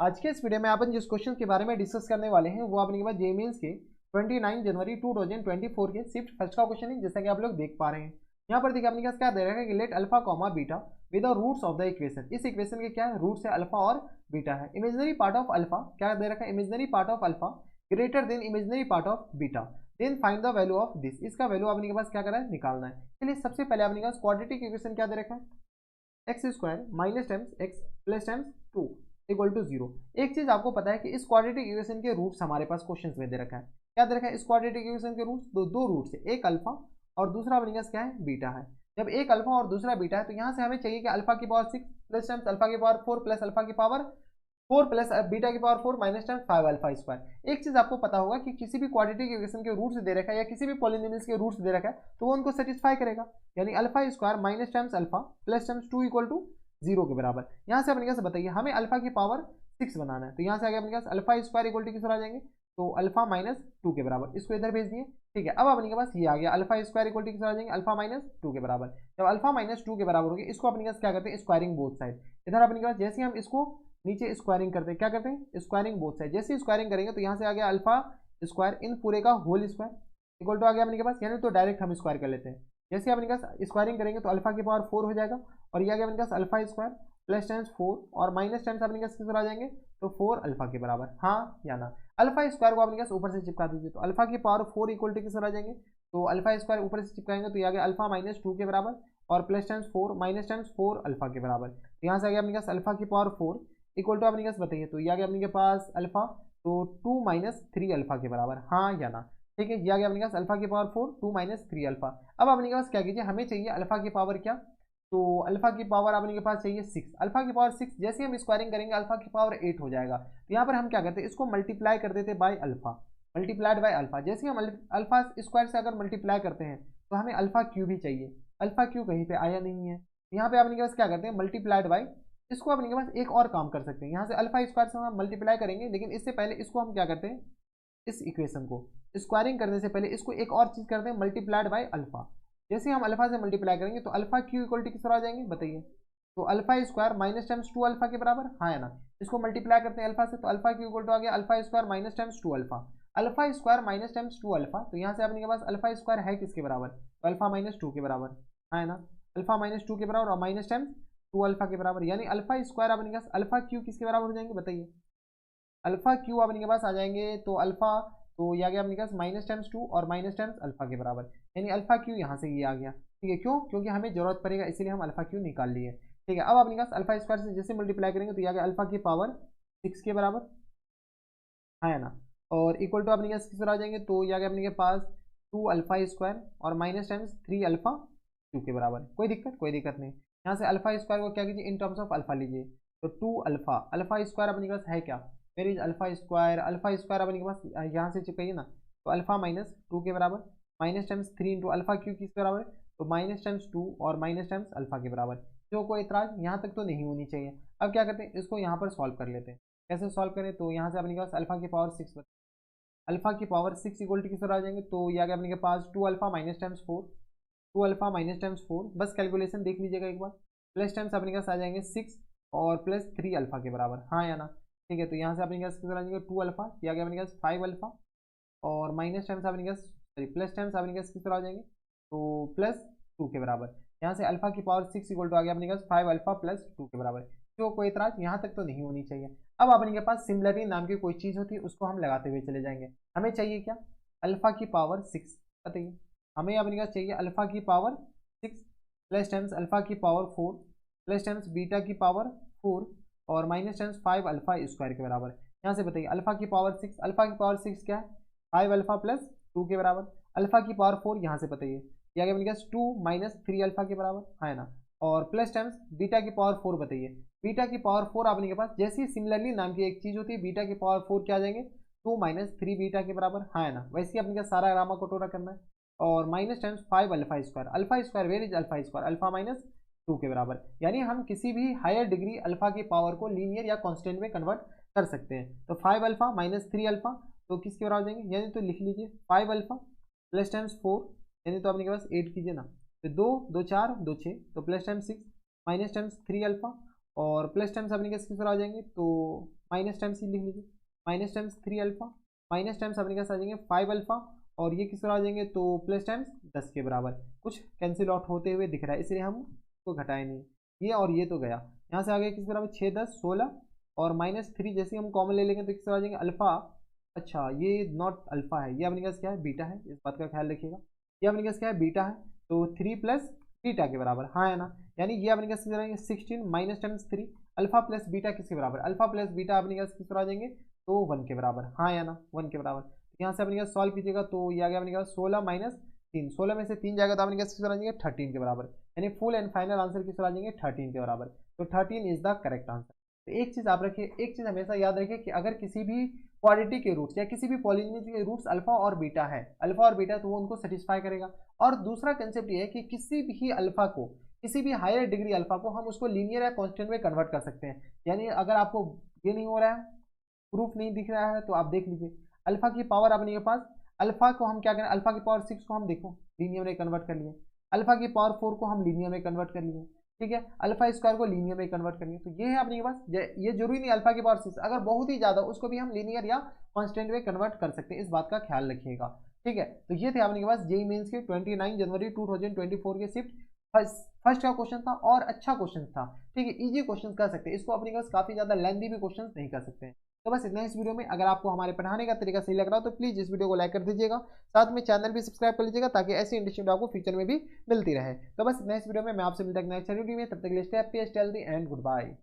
आज के इस वीडियो में अपन जिस क्वेश्चन के बारे में डिस्कस करने वाले हैं वो अपने के पास जेईई मेंस के 29 जनवरी 2024 के शिफ्ट फर्स्ट का क्वेश्चन है, जैसा कि आप लोग देख पा रहे हैं। यहाँ पर देखिए अपने पास क्या दे रखा है कि let alpha comma beta with the roots of the equation. इस इक्वेशन के क्या है, रूट्स है अल्फा और बीटा है। इमेजिनरी पार्ट ऑफ अल्फा क्या दे रखा है, imaginary part of alpha greater than imaginary part of beta, then find the value of this. इसका वैल्यू अपने के पास क्या करना है, निकालना है। चलिए सबसे पहले अपने पास क्वाड्रेटिक इक्वेशन क्या दे रखा है, x square minus times x plus times 2 equal to 0। एक चीज आपको पता है कि इस क्वाड्रेटिक इक्वेशन के रूट्स हमारे पास क्वेश्चंस में दे रखा है। क्या दे रखा है, इस क्वाड्रेटिक इक्वेशन के रूट्स दो रूट्स है, एक अल्फा और दूसरा अपने पास क्या है, बीटा है। जब एक अल्फा और दूसरा बीटा है तो यहाँ से हमें चाहिए कि अल्फा की पावर 6 प्लस टाइम्स अल्फा की पावर 4 प्लस अल्फा की पावर 4 प्लस बीटा की power 4 minus times 5 alpha square. एक चीज आपको पता होगा कि किसी भी क्वाड्रेटिक इक्वेशन के रूट्स दे रखा है या किसी भी पॉलिनोमियल्स के रूट्स दे रखा है तो वो उनको सेटिस्फाई करेगा। यानी alpha square minus times alpha plus times 2 equal to 0 के बराबर। यहाँ से अपने पास बताइए हमें अल्फा की पावर 6 बनाना है, तो यहाँ से आगे अपने पास अल्फा स्क्वायर इक्वल टू किस तरह आ जाएंगे, तो अल्फा माइनस 2 के बराबर। इसको इधर भेज दिए, ठीक है। अब अपने के पास ये आ गया अल्फा स्क्वायर इक्वल टू किस तरह आ जाएंगे, अल्फा माइनस 2 के बराबर। जब अल्फा माइनस 2 के बराबर हो गया, इसको अपने पास क्या करते हैं, स्क्वायरिंग बोथ साइड। इधर अपने के पास जैसे हम इसको नीचे स्क्वायरिंग करते हैं, क्या करते हैं, स्क्वायरिंग बोथ साइड। जैसे स्क्वायरिंग करेंगे तो यहाँ से आ गया अल्फा स्क्वायर इन पूरे का होल स्क्वायर इक्वल टू आ गया अपने के पास, यानी तो डायरेक्ट हम स्क्वायर कर लेते हैं। जैसे अपने पास स्क्वायरिंग करेंगे तो अल्फा की पावर 4 हो जाएगा और ये आ गया अपने पास अल्फा स्क्वायर प्लस टाइम्स 4 और माइनस टाइम्स अपने पास किस तरह आ जाएंगे, तो 4 अल्फा के बराबर, हाँ या ना। अल्फा स्क्वायर को अपने पास ऊपर से चिपका दीजिए, तो अल्फा की पावर 4 इक्वल टू किस तरह आ जाएंगे, तो अल्फा स्क्वायर ऊपर से चिपकाएंगे तो ये आ गया अल्फा माइनस 2 के बराबर और plus times 4 minus times 4 alpha के बराबर। तो यहाँ से आ गया अपने पास अल्फा की पावर 4 इक्वल टू अपने पास बताइए, तो ये आ गया अपने पास अल्फा तो 2 माइनस 3 अल्फा के बराबर, हाँ या ना। ठीक है, ये आ गया अपने पास अल्फा की पावर 4 2 माइनस 3 अल्फा। अब अपने पास क्या कीजिए, हमें चाहिए अल्फा की पावर क्या, तो अल्फा की पावर अपने के पास चाहिए 6। अल्फा की पावर 6 जैसे हम स्क्वायरिंग करेंगे अल्फा की पावर 8 हो जाएगा। तो यहाँ पर हम क्या करते हैं, इसको मल्टीप्लाई कर देते by alpha, multiplied by alpha. जैसे हम अल्फा स्क्वायर से अगर मल्टीप्लाई करते हैं तो हमें अल्फा क्यू भी चाहिए। अल्फा क्यू कहीं पे आया नहीं है, यहाँ पे अपने के पास क्या करते हैं, मल्टीप्लाइड बाय। इसको अपने के पास एक और काम कर सकते हैं, यहाँ से अल्फा स्क्वायर से हम मल्टीप्लाई करेंगे, लेकिन इससे पहले इसको हम क्या करते हैं, इस इक्वेशन को स्क्वायरिंग करने से पहले इसको एक और चीज करते हैं, मल्टीप्लाइड बाय अल्फा। जैसे हम अल्फा से मल्टीप्लाई करेंगे तो अल्फा क्यू इक्वल टू किस तरह आ जाएंगे बताइए, तो alpha square minus times 2 alpha के बराबर, हाँ है ना। इसको मल्टीप्लाई करते हैं अल्फा से, तो अल्फा क्यू इक्वल टू आ गया alpha square minus times 2 alpha. Alpha square minus times 2 alpha, तो यहाँ से अपने के पास अल्फा स्क्वायर है किसके बराबर, तो अल्फा माइनस 2 के बराबर, हाँ है ना। अल्फा माइनस 2 के बराबर और माइनस टाइम्स 2 अल्फा के बराबर, यानी अल्फा स्क्वायर अपने के पास अल्फा क्यू किसके बराबर हो जाएंगे बताइए, अल्फा क्यू अपने के पास आ जाएंगे, तो अल्फा तो ये आ गया अपने पास माइनस टाइम्स 2 और माइनस टाइम्स अल्फा के बराबर, यानी अल्फा क्यू यहाँ से ये आ गया। ठीक है, क्यों, क्योंकि हमें जरूरत पड़ेगा इसीलिए हम अल्फा क्यू निकाल लिए। ठीक है, अब अपने पास अल्फा स्क्वायर से जैसे मल्टीप्लाई करेंगे तो ये आ गया अल्फा की पावर 6 के बराबर, हाँ है ना। और इक्वल टू अपने पास किस तरह आ जाएंगे, तो ये आ गया अपने के पास 2 अल्फा स्क्वायर और माइनस टाइम्स 3 अल्फा क्यू के बराबर। कोई दिक्कत, कोई दिक्कत नहीं। यहाँ से अल्फा स्क्वायर को क्या कीजिए, इन टर्म्स ऑफ अल्फा लीजिए, तो 2 अल्फा, अल्फा स्क्वायर अपने पास है क्या, where is alpha square, alpha square अपने के पास यहाँ से चिपकाइए ना, तो अल्फा माइनस 2 के बराबर minus times 3 into alpha Q किस बराबर, तो माइनस टाइम्स 2 और माइनस टाइम्स अल्फा के बराबर। जो कोई इतराज यहाँ तक तो नहीं होनी चाहिए। अब क्या करते हैं, इसको यहाँ पर सॉल्व कर लेते हैं। कैसे सॉल्व करें, तो यहाँ से अपने पास अल्फा की पावर 6, अल्फा की पावर 6 इक्वल टू किस तरह आ जाएंगे, तो ये आ गया अपने के पास 2 alpha minus times 4, 2 alpha minus times 4, बस कैलकुलेशन देख लीजिएगा एक बार। प्लस टाइम्स अपने पास आ जाएंगे 6 और प्लस 3 अल्फा के बराबर, हाँ या ना। ठीक है, तो यहाँ से अपने पास किस तरह आ जाएंगे 2 अल्फा, ये आ गया अपने पास 5 अल्फा और माइनस टाइम्स अपने पास सॉरी प्लस टाइम्स अपने पास किस तरह आ जाएंगे, तो प्लस 2 के बराबर। यहाँ से अल्फा की पावर 6 इक्वल टू आ गया अपने पास 5 अल्फा प्लस 2 के बराबर। तो कोई इतराज यहाँ तक तो नहीं होनी चाहिए। अब अपने के पास सिमिलरिटी नाम की कोई चीज़ होती है, उसको हम लगाते हुए चले जाएंगे। हमें चाहिए क्या, अल्फा की पावर 6, बताइए हमें अपने पास चाहिए अल्फा की पावर 6 प्लस टाइम्स अल्फा की पावर 4 प्लस टाइम्स बीटा की पावर 4 और माइनस टाइम्स 5 अल्फा स्क्वायर के बराबर। यहाँ से बताइए अल्फा की पावर 6, अल्फा की पावर 6 क्या है, 5 अल्फा प्लस 2 के बराबर। अल्फा की पावर 4 यहाँ से बताइए, ये आ गया अपने पास 2 माइनस 3 अल्फा के बराबर, है ना। और प्लस टाइम्स बीटा की पावर 4 बताइए, बीटा की पावर 4 आपने के पास जैसी सिमिलरली नाम की एक चीज होती है, बीटा की पावर 4 क्या आ जाएंगे, 2 माइनस 3 बीटा के बराबर, हाँ है ना। वैसे ही अपने का सारा रामा कटोरा करना है। और minus times 5 alpha square where is alpha square, alpha minus 2 के बराबर। यानी हम किसी भी हायर डिग्री अल्फा की पावर को लीनियर या कॉन्स्टेंट में कन्वर्ट कर सकते हैं। तो 5 अल्फा माइनस 3 अल्फा तो किसके बराबर जाएंगे, यानी तो लिख लीजिए 5 अल्फा प्लस टाइम्स 4, यानी तो अपने के पास 8 कीजिए ना, तो 2 2 4 2 6, तो plus times 6 minus times 3 alpha और प्लस टाइम्स अपने किस तरह आ जाएंगे, तो माइनस टाइम्स लिख लीजिए, minus times 3 alpha, minus times अपने पास आ जाएंगे 5 अल्फा, और ये किस तरह आ जाएंगे तो प्लस टाइम्स 10 के बराबर। कुछ कैंसिल आउट होते हुए दिख रहा है इसलिए हम इसको घटाए नहीं, ये और ये तो गया। यहाँ से आ गया किस बराबर 6 10 16, और माइनस 3 जैसे हम कॉमन ले लेंगे तो किस तरह आ जाएंगे अल्फा। अच्छा ये नॉट अल्फा है, ये अपने पास क्या है बीटा है, इस बात का ख्याल रखिएगा। ये अपने पास क्या है बीटा है, तो 3 प्लस बीटा के बराबर, हाँ है ना। यानी ये अपने पास किस तरह 16 minus times 3 alpha plus beta किसके बराबर, अल्फा प्लस बीटा अपने पास किस तरह आ जाएंगे तो 1 के बराबर, हाँ या ना 1 के बराबर। यहाँ से अपने पास सॉल्व कीजिएगा तो ये आ गया अपने पास 16 माइनस 3, 16 में से 3 जाएगा तो अपने पास किस तरह आ जाएंगे 13 के बराबर, यानी फुल एंड फाइनल आंसर किस तरह आ जाएंगे 13 के बराबर। तो 13 इज द करेक्ट आंसर। तो एक चीज आप रखिए, एक चीज हमेशा याद रखिए कि अगर किसी भी क्वाड्रेटिक के रूट्स या किसी भी पॉलिनोमियल के रूट्स अल्फा और बीटा है, अल्फा और बीटा, तो वो उनको सेटिस्फाई करेगा। और दूसरा कंसेप्ट ये है कि किसी भी अल्फा को, किसी भी हायर डिग्री अल्फा को हम उसको लीनियर या कांस्टेंट में कन्वर्ट कर सकते हैं। यानी अगर आपको ये नहीं हो रहा है, प्रूफ नहीं दिख रहा है, तो आप देख लीजिए अल्फा की पावर अपने पास, अल्फा को हम क्या करें, अल्फा की पावर 6 को हम देखो लीनियर में कन्वर्ट कर लिए, अल्फा की पावर 4 को हम लीनियर में कन्वर्ट कर लिए, ठीक है, अल्फा स्क्वायर को लीनियर में कन्वर्ट करेंगे। तो ये है अपने पास, ये जरूरी नहीं अल्फा की पावर 6, अगर बहुत ही ज्यादा उसको भी हम लीनियर या कांस्टेंट में कन्वर्ट कर सकते हैं, इस बात का ख्याल रखिएगा, ठीक है। तो ये थे अपने पास जेईई मेंस के 29 जनवरी 2024 के शिफ्ट फर्स्ट का क्वेश्चन था, और अच्छा क्वेश्चन था, ठीक है, इजी क्वेश्चन कर सकते हैं इसको, अपने पास काफी ज्यादा लेंथी भी क्वेश्चन नहीं कर सकते हैं। तो बस इतना इस वीडियो में। अगर आपको हमारे पढ़ाने का तरीका सही लग रहा हो तो प्लीज इस वीडियो को लाइक कर दीजिएगा, साथ में चैनल भी सब्सक्राइब कर लीजिएगा ताकि ऐसी इंटरेस्टिंग आपको फ्यूचर में भी मिलती रहे। तो बस नेक्स्ट वीडियो में मैं आपसे मिलता हूं नेक्स्ट वीडियो में, तब तक के लिए stay happy, stay healthy and good bye.